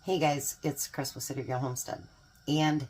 Hey guys, it's Chris with City Girl Homestead, and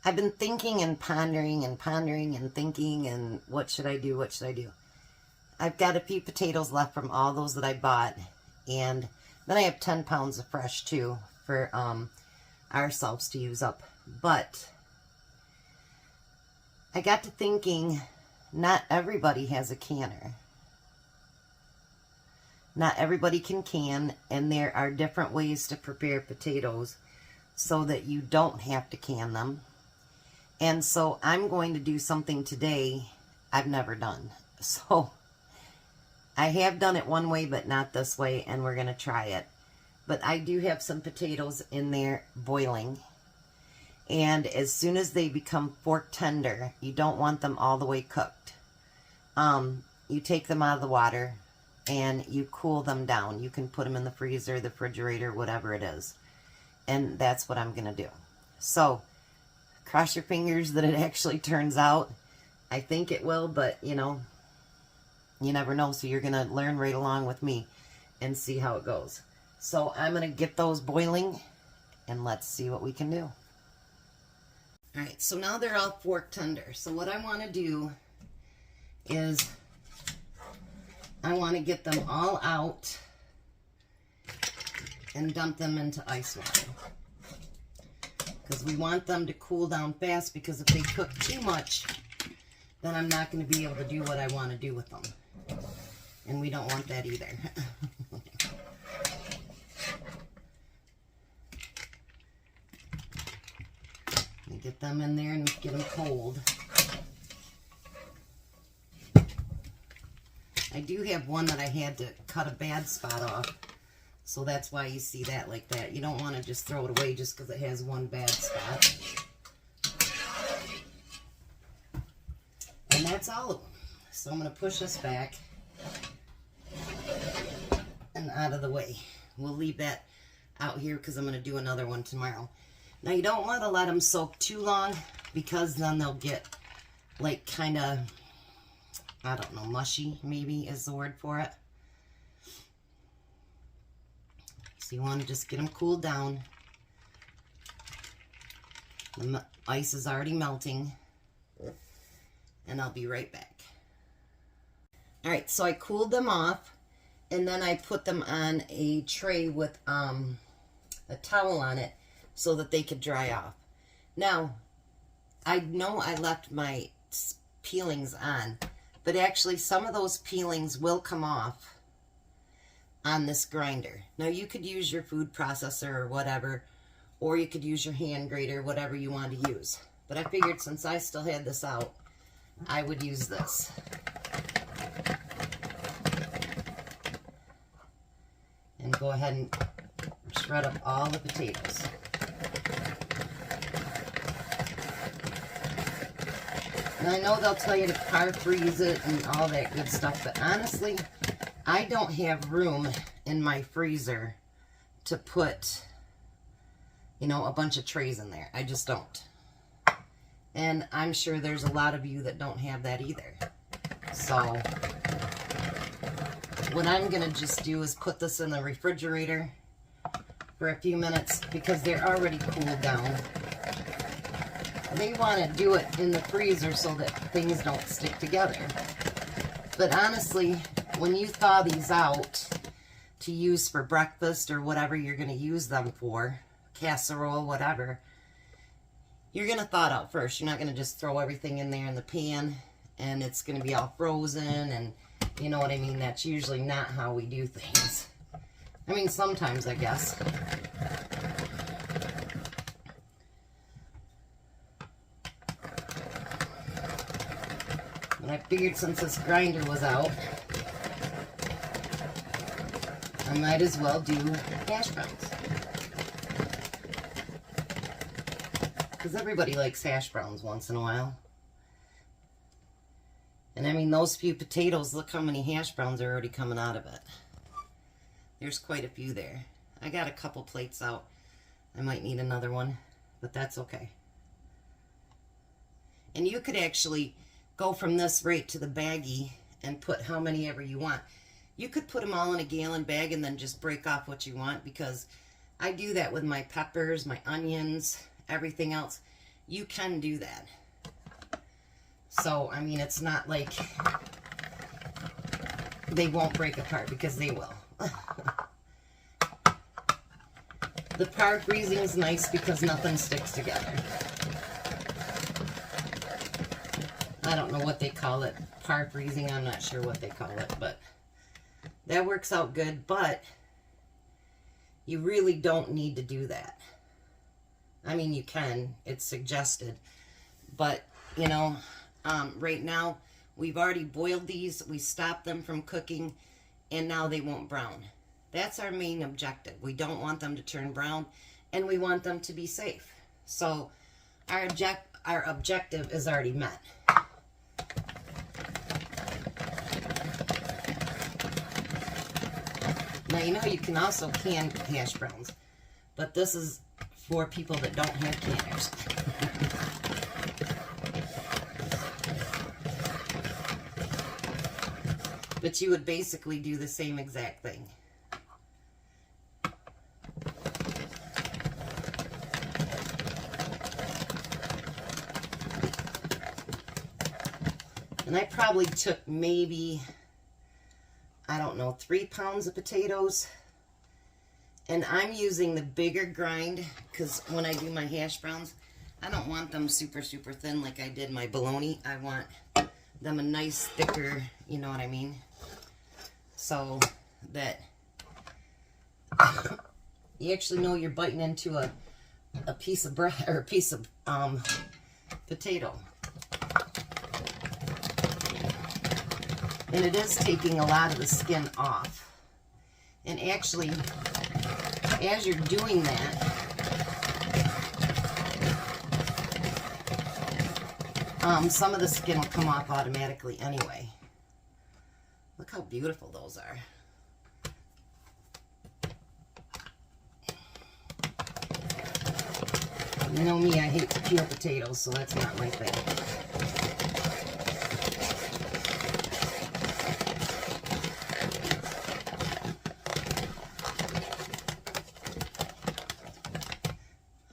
I've been thinking and pondering and thinking, and what should I do, I've got a few potatoes left from all those that I bought, and then I have 10 pounds of fresh too for ourselves to use up. But I got to thinking, not everybody has a canner. Not everybody can can, and there are different ways to prepare potatoes so that you don't have to can them. And so I'm going to do something today I've never done. So I have done it one way, but not this way, and we're going to try it. But I do have some potatoes in there boiling. And as soon as they become fork tender, you don't want them all the way cooked. You take them out of the water and you cool them down. You can put them in the freezer, the refrigerator, whatever it is. And that's what I'm going to do. So, cross your fingers that it actually turns out. I think it will, but, you know, you never know. So you're going to learn right along with me and see how it goes. So I'm going to get those boiling, and let's see what we can do. Alright, so now they're all fork tender. So what I want to do is I want to get them all out and dump them into ice water, because we want them to cool down fast, because if they cook too much, then I'm not going to be able to do what I want to do with them, and we don't want that either. Get them in there and get them cold. I do have one that I had to cut a bad spot off, so that's why you see that like that. You don't want to just throw it away just because it has one bad spot. And that's all of them. So I'm going to push this back and out of the way. We'll leave that out here because I'm going to do another one tomorrow. Now you don't want to let them soak too long, because then they'll get like kind of, I don't know, mushy maybe is the word for it. So you want to just get them cooled down. The ice is already melting, and I'll be right back. Alright, so I cooled them off, and then I put them on a tray with a towel on it so that they could dry off. Now, I know I left my peelings on, but actually some of those peelings will come off on this grinder. Now you could use your food processor or whatever, or you could use your hand grater, whatever you want to use. But I figured since I still had this out, I would use this. And go ahead and shred up all the potatoes. And I know they'll tell you to par freeze it and all that good stuff, but honestly, I don't have room in my freezer to put, you know, a bunch of trays in there. I just don't. And I'm sure there's a lot of you that don't have that either. So what I'm going to just do is put this in the refrigerator for a few minutes, because they're already cooled down. They want to do it in the freezer so that things don't stick together. But honestly, when you thaw these out to use for breakfast or whatever you're going to use them for, casserole, whatever, you're going to thaw it out first. You're not going to just throw everything in there in the pan and it's going to be all frozen, and you know what I mean? That's usually not how we do things. I mean, sometimes, I guess. I figured since this grinder was out, I might as well do hash browns. Because everybody likes hash browns once in a while. And I mean, those few potatoes, look how many hash browns are already coming out of it. There's quite a few there. I got a couple plates out. I might need another one, but that's okay. And you could actually go from this right to the baggie and put how many ever you want. You could put them all in a gallon bag and then just break off what you want, because I do that with my peppers, my onions, everything else. You can do that. So, I mean, it's not like they won't break apart, because they will. The par greasing is nice because nothing sticks together. I don't know what they call it. Par greasing, I'm not sure what they call it, but that works out good. But you really don't need to do that. I mean, you can. It's suggested. But, you know, right now, we've already boiled these. We stopped them from cooking, and now they won't brown. That's our main objective. We don't want them to turn brown, and we want them to be safe. So our objective is already met. Now, you know, you can also can hash browns, but this is for people that don't have canners. But you would basically do the same exact thing. And I probably took maybe, I don't know, 3 pounds of potatoes. And I'm using the bigger grind because when I do my hash browns, I don't want them super, super thin like I did my bologna. I want them a nice thicker, you know what I mean? So that you actually know you're biting into a piece of bread or a piece of potato. And it is taking a lot of the skin off. And actually, as you're doing that, some of the skin will come off automatically anyway. Look how beautiful those are. You know me, I hate to peel potatoes, so that's not my thing.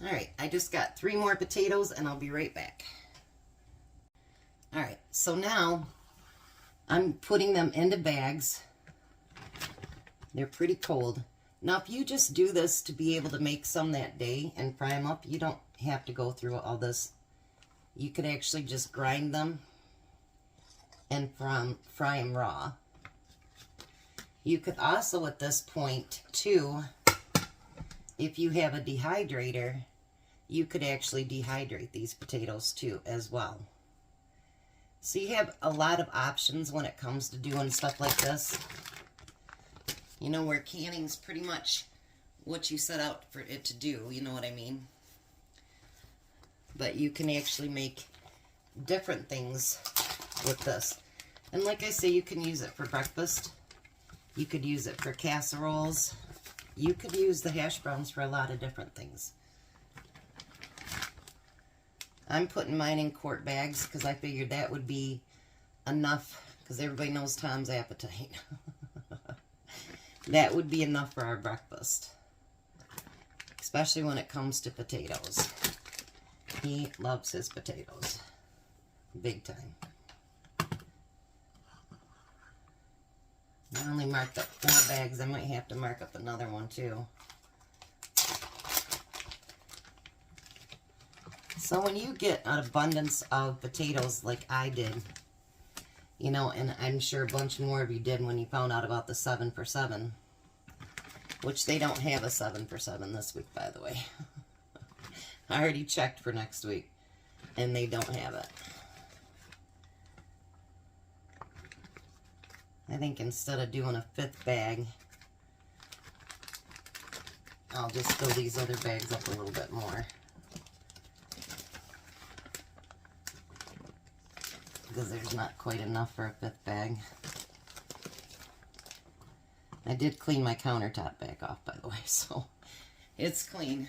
Alright, I just got 3 more potatoes and I'll be right back. Alright, so now I'm putting them into bags. They're pretty cold. Now, if you just do this to be able to make some that day and fry them up, you don't have to go through all this. You could actually just grind them and fry them raw. You could also, at this point, too, if you have a dehydrator, you could actually dehydrate these potatoes, too, as well. So you have a lot of options when it comes to doing stuff like this. You know, where canning's pretty much what you set out for it to do, you know what I mean? But you can actually make different things with this. And like I say, you can use it for breakfast. You could use it for casseroles. You could use the hash browns for a lot of different things. I'm putting mine in quart bags because I figured that would be enough, because everybody knows Tom's appetite. That would be enough for our breakfast. Especially when it comes to potatoes. He loves his potatoes. Big time. I only marked up 4 bags. I might have to mark up another one too. So when you get an abundance of potatoes like I did, you know, and I'm sure a bunch more of you did when you found out about the 7 for 7, which they don't have a 7 for 7 this week, by the way. I already checked for next week, and they don't have it. I think instead of doing a 5th bag, I'll just fill these other bags up a little bit more. Because there's not quite enough for a 5th bag. I did clean my countertop back off, by the way, so it's clean.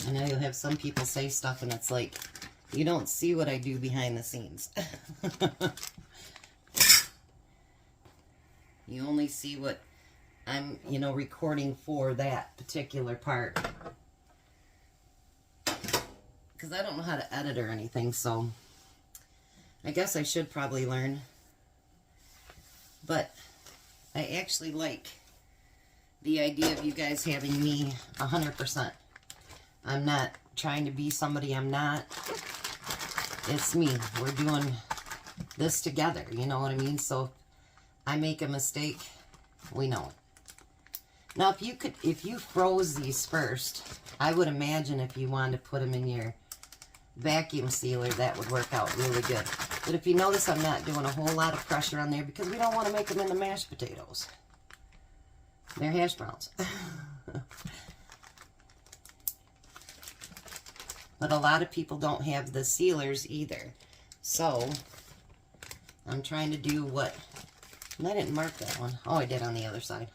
I know you'll have some people say stuff and it's like, You don't see what I do behind the scenes. You only see what I'm, recording for that particular part. Because I don't know how to edit or anything, so I guess I should probably learn. But I actually like the idea of you guys having me 100%. I'm not trying to be somebody I'm not. It's me. We're doing this together, you know what I mean? So if I make a mistake, we know it. Now, if you froze these first, I would imagine if you wanted to put them in your vacuum sealer, that would work out really good. But if you notice, I'm not doing a whole lot of pressure on there because we don't want to make them into mashed potatoes. They're hash browns. But a lot of people don't have the sealers either. So, I'm trying to do what... And I didn't mark that one. Oh, I did on the other side.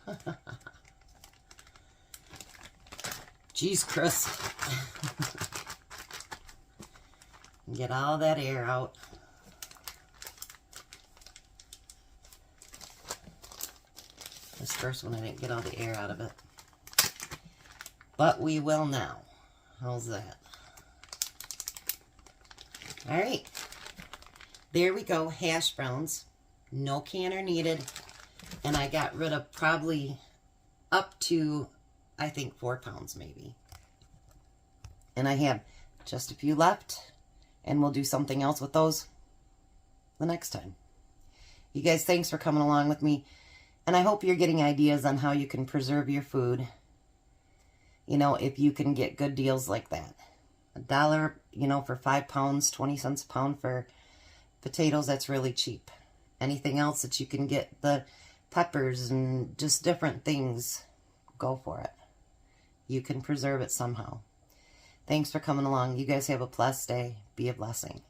Jeez, Chris. Get all that air out. This first one, I didn't get all the air out of it. But we will now. How's that? Alright. There we go. Hash browns. No canner needed. And I got rid of probably up to, I think, 4 pounds maybe. And I have just a few left. And we'll do something else with those the next time. You guys, thanks for coming along with me. And I hope you're getting ideas on how you can preserve your food. You know, if you can get good deals like that. $1, for 5 pounds, 20 cents a pound for potatoes, that's really cheap. Anything else that you can get, the peppers and just different things, go for it. You can preserve it somehow. Thanks for coming along. You guys have a blessed day. Be a blessing.